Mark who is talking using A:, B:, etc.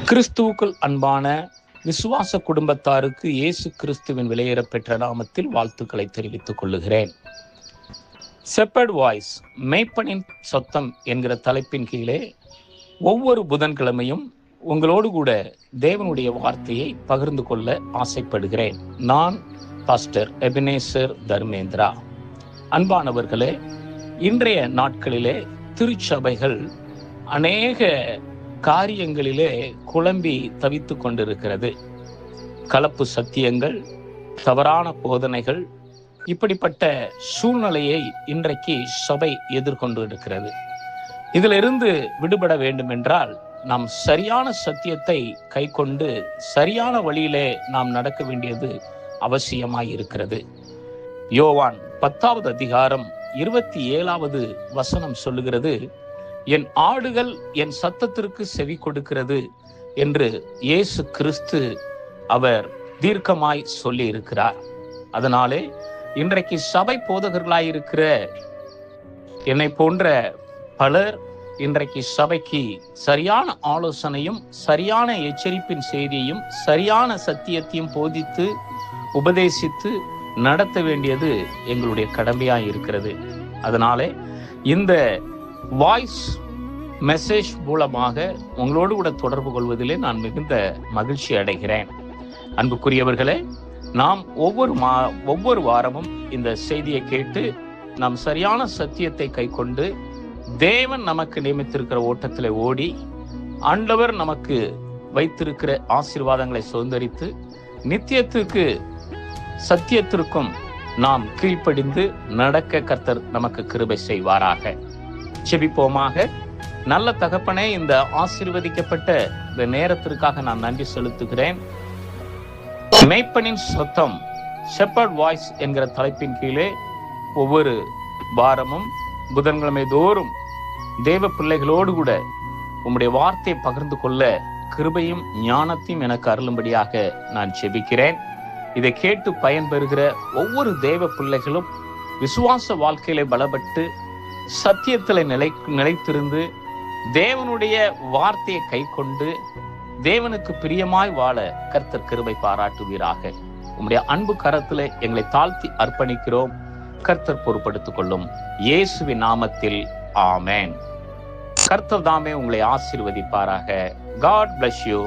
A: கிறிஸ்துவுக்குள் அன்பான விசுவாச குடும்பத்தாருக்கு இயேசு கிறிஸ்துவின் விலையேறப்பெற்ற நாமத்தில் வாழ்த்துக்களை தெரிவித்துக் கொள்ளுகிறேன். செப்பர்ட் வாய்ஸ், மேய்ப்பனின் சத்தம் என்கிற தலைப்பின் கீழே ஒவ்வொரு புதன்கிழமையும் உங்களோடு கூட தேவனுடைய வார்த்தையை பகிர்ந்து கொள்ள ஆசைப்படுகிறேன். நான் பாஸ்டர் எபினேசர் தர்மேந்திரா. அன்பானவர்களே, இன்றைய நாட்களிலே திருச்சபைகள் அநேக காரியங்களிலே குழம்பி தவித்து கொண்டிருக்கிறது. கலப்பு சத்தியங்கள், தவறான போதனைகள், இப்படிப்பட்ட சூழ்நிலையை இன்றைக்கு சபை எதிர்கொண்டு இருக்கிறது. இதிலிருந்து விடுபட வேண்டும் என்றால் நாம் சரியான சத்தியத்தை கை கொண்டு சரியான வழியிலே நாம் நடக்க வேண்டியது அவசியமாய் இருக்கிறது. யோவான் 10வது அதிகாரம் 27வது வசனம் சொல்லுகிறது, என் ஆடுகள் என் சத்தத்திற்கு செவி கொடுக்கிறது என்று இயேசு கிறிஸ்து அவர் தீர்க்கமாய் சொல்லி இருக்கிறார். அதனாலே இன்றைக்கு சபை போதகர்களாயிருக்கிற என்னை போன்ற பலர் இன்றைக்கு சபைக்கு சரியான ஆலோசனையும் சரியான எச்சரிப்பின் செய்தியையும் சரியான சத்தியத்தையும் போதித்து உபதேசித்து நடத்த வேண்டியது எங்களுடைய கடமையாய் இருக்கிறது. அதனாலே இந்த வாய்ஸ் மெசேஜ் மூலமாக உங்களோடு கூட தொடர்பு கொள்வதிலே நான் மிகுந்த மகிழ்ச்சி அடைகிறேன். அன்புக்குரியவர்களே, நாம் ஒவ்வொரு வாரமும் இந்த செய்தியை கேட்டு நாம் சரியான சத்தியத்தை கை கொண்டு தேவன் நமக்கு நியமித்திருக்கிற ஓட்டத்தில் ஓடி ஆண்டவர் நமக்கு வைத்திருக்கிற ஆசீர்வாதங்களை சுதந்தரித்து நித்தியத்துக்கு சத்தியத்திற்கும் நாம் கீழ்ப்படிந்து நடக்க கர்த்தர் நமக்கு கிருபை செய்வாராக. செபிப்போமாக. நல்ல தகப்பனே, இந்த ஆசீர்வதிக்கப்பட்ட இந்த நேரத்திற்காக நான் நன்றி செலுத்துகிறேன். மேய்ப்பனின் சத்தம், ஷெப்பர்ட் வாய்ஸ் என்கிற தலைப்பின் கீழே ஒவ்வொரு வாரமும் புதன்கிழமை தோறும் தேவ பிள்ளைகளோடு கூட உம்முடைய வார்த்தையை பகிர்ந்து கொள்ள கிருபையும் ஞானத்தையும் எனக்கு அருளும்படியாக நான் செபிக்கிறேன். இதை கேட்டு பயன்பெறுகிற ஒவ்வொரு தேவ பிள்ளைகளும் விசுவாச வாழ்க்கையிலே பலப்பட்டு சத்தியத்தில் நிலைத்திருந்து தேவனுடைய வார்த்தையை கை கொண்டு தேவனுக்கு பிரியமாய் வாழ கர்த்தர் கிருபை பாராட்டுவீராக. உம்முடைய அன்பு கரத்திலே எங்களை தாழ்த்தி அர்ப்பணிக்கிறோம். கர்த்தர் பொறுப்படுத்திக் கொள்ளும். இயேசுவின் நாமத்தில் ஆமென். கர்த்தர் தாமே உங்களை ஆசீர்வதிப்பாராக. God bless you.